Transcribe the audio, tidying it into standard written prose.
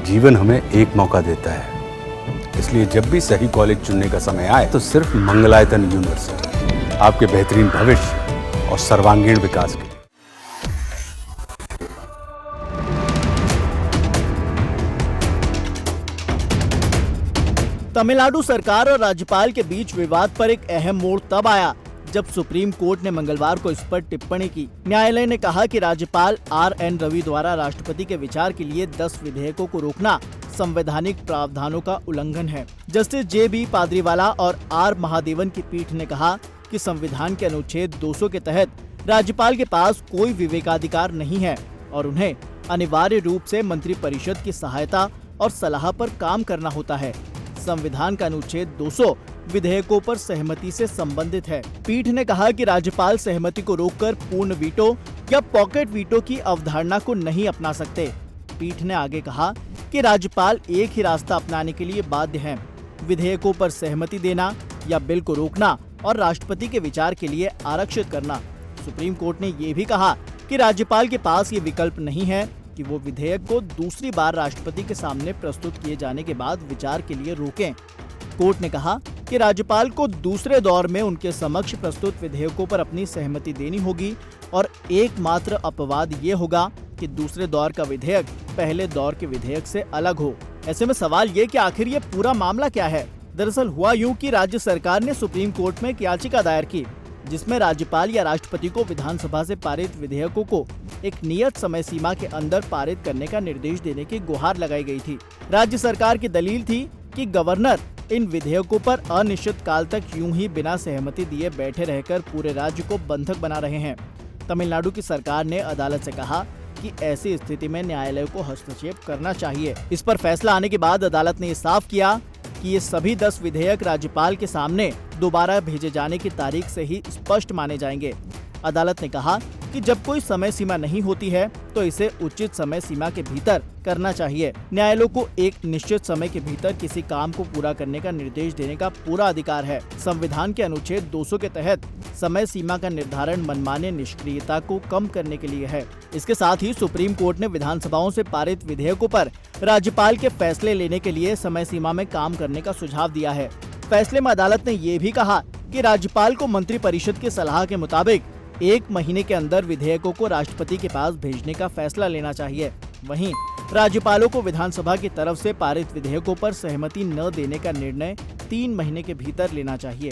जीवन हमें एक मौका देता है, इसलिए जब भी सही कॉलेज चुनने का समय आए तो सिर्फ मंगलायतन यूनिवर्सिटी आपके बेहतरीन भविष्य और सर्वांगीण विकास के लिए। तमिलनाडु सरकार और राज्यपाल के बीच विवाद पर एक अहम मोड़ तब आया जब सुप्रीम कोर्ट ने मंगलवार को इस पर टिप्पणी की। न्यायालय ने कहा कि राज्यपाल RN रवि द्वारा राष्ट्रपति के विचार के लिए 10 विधेयकों को रोकना संवैधानिक प्रावधानों का उल्लंघन है। जस्टिस JB पाद्रीवाला और R महादेवन की पीठ ने कहा कि संविधान के अनुच्छेद 200 के तहत राज्यपाल के पास कोई विवेकाधिकार नहीं है और उन्हें अनिवार्य रूप से मंत्रिपरिषद की सहायता और सलाह पर काम करना होता है। संविधान का अनुच्छेद 200 विधेयकों पर सहमति से संबंधित है। पीठ ने कहा कि राज्यपाल सहमति को रोककर पूर्ण वीटो या पॉकेट वीटो की अवधारणा को नहीं अपना सकते। पीठ ने आगे कहा कि राज्यपाल एक ही रास्ता अपनाने के लिए बाध्य हैं, विधेयकों पर सहमति देना या बिल को रोकना और राष्ट्रपति के विचार के लिए आरक्षित करना। सुप्रीम कोर्ट ने ये भी कहा कि राज्यपाल के पास ये विकल्प नहीं है कि वो विधेयक को दूसरी बार राष्ट्रपति के सामने प्रस्तुत किए जाने के बाद विचार के लिए रोकें। कोर्ट ने कहा कि राज्यपाल को दूसरे दौर में उनके समक्ष प्रस्तुत विधेयकों पर अपनी सहमति देनी होगी और एकमात्र अपवाद ये होगा कि दूसरे दौर का विधेयक पहले दौर के विधेयक से अलग हो। ऐसे में सवाल ये कि आखिर ये पूरा मामला क्या है। दरअसल हुआ यूं कि राज्य सरकार ने सुप्रीम कोर्ट में एक याचिका दायर की जिसमें राज्यपाल या राष्ट्रपति को विधानसभा से पारित विधेयकों को एक नियत समय सीमा के अंदर पारित करने का निर्देश देने की गुहार लगाई गई थी। राज्य सरकार की दलील थी कि गवर्नर इन विधेयकों पर अनिश्चित काल तक यूं ही बिना सहमति दिए बैठे रहकर पूरे राज्य को बंधक बना रहे हैं। तमिलनाडु की सरकार ने अदालत से कहा कि ऐसी स्थिति में न्यायालय को हस्तक्षेप करना चाहिए। इस पर फैसला आने के बाद अदालत ने साफ किया कि ये सभी 10 विधेयक राज्यपाल के सामने दोबारा भेजे जाने की तारीख से ही स्पष्ट माने जाएंगे। अदालत ने कहा कि जब कोई समय सीमा नहीं होती है तो इसे उचित समय सीमा के भीतर करना चाहिए। न्यायालय को एक निश्चित समय के भीतर किसी काम को पूरा करने का निर्देश देने का पूरा अधिकार है। संविधान के अनुच्छेद 200 के तहत समय सीमा का निर्धारण मनमाने निष्क्रियता को कम करने के लिए है। इसके साथ ही सुप्रीम कोर्ट ने विधानसभाओं से पारित विधेयकों पर राज्यपाल के फैसले लेने के लिए समय सीमा में काम करने का सुझाव दिया है। फैसले में अदालत ने ये भी कहा कि राज्यपाल को मंत्रिपरिषद की सलाह के मुताबिक 1 महीने के अंदर विधेयकों को राष्ट्रपति के पास भेजने का फैसला लेना चाहिए। वहीं राज्यपालों को विधानसभा की तरफ से पारित विधेयकों पर सहमति न देने का निर्णय 3 महीने के भीतर लेना चाहिए।